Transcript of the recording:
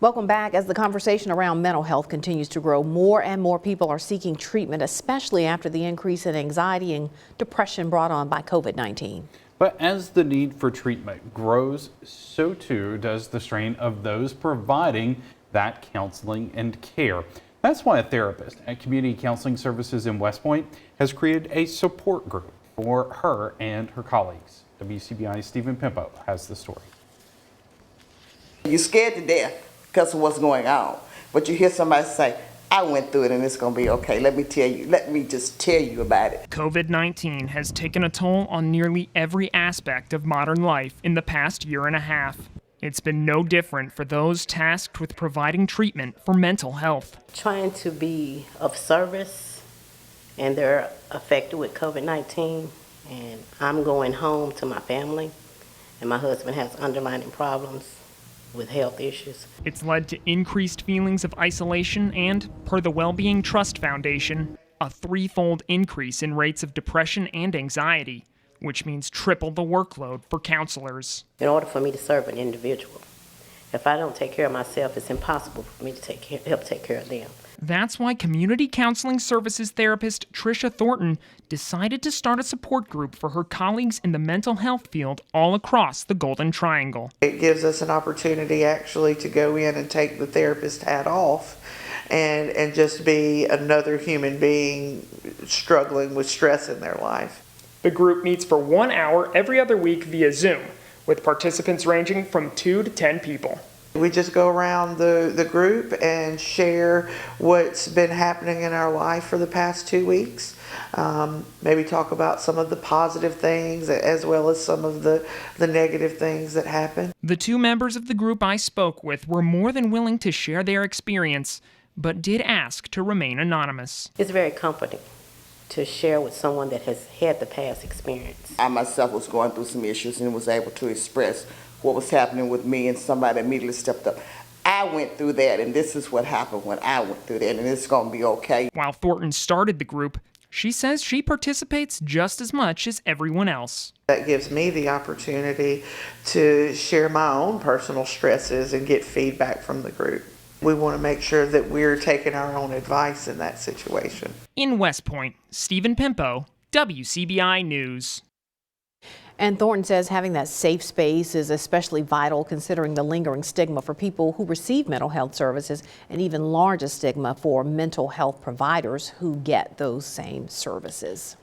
Welcome back. As the conversation around mental health continues to grow, more and more people are seeking treatment, especially after the increase in anxiety and depression brought on by COVID-19. But as the need for treatment grows, so too does the strain of those providing that counseling and care. That's why a therapist at Community Counseling Services in West Point has created a support group for her and her colleagues. WCBI's Stephen Pimpo has the story. You're scared to death because of what's going on, but you hear somebody say, I went through it and it's going to be okay. Let me just tell you about it. COVID-19 has taken a toll on nearly every aspect of modern life in the past year and a half. It's been no different for those tasked with providing treatment for mental health. Trying to be of service, and they're affected with COVID-19, and I'm going home to my family, and my husband has underlying problems with health issues. It's led to increased feelings of isolation and, per the Wellbeing Trust Foundation, a threefold increase in rates of depression and anxiety, which means triple the workload for counselors. In order for me to serve an individual, if I don't take care of myself, it's impossible for me to help take care of them. That's why Community Counseling Services therapist Tricia Thornton decided to start a support group for her colleagues in the mental health field all across the Golden Triangle. It gives us an opportunity actually to go in and take the therapist hat off and just be another human being struggling with stress in their life. The group meets for 1 hour every other week via Zoom, with participants ranging from 2 to 10 people. We just go around the group and share what's been happening in our life for the past 2 weeks. Maybe talk about some of the positive things as well as some of the negative things that happen. The two members of the group I spoke with were more than willing to share their experience, but did ask to remain anonymous. It's very comforting to share with someone that has had the past experience. I myself was going through some issues and was able to express what was happening with me, and somebody immediately stepped up. I went through that, and this is what happened when I went through that, and it's going to be okay. While Thornton started the group, she says she participates just as much as everyone else. That gives me the opportunity to share my own personal stresses and get feedback from the group. We want to make sure that we're taking our own advice in that situation. In West Point, Stephen Pimpo, WCBI News. And Thornton says having that safe space is especially vital considering the lingering stigma for people who receive mental health services, and even larger stigma for mental health providers who get those same services.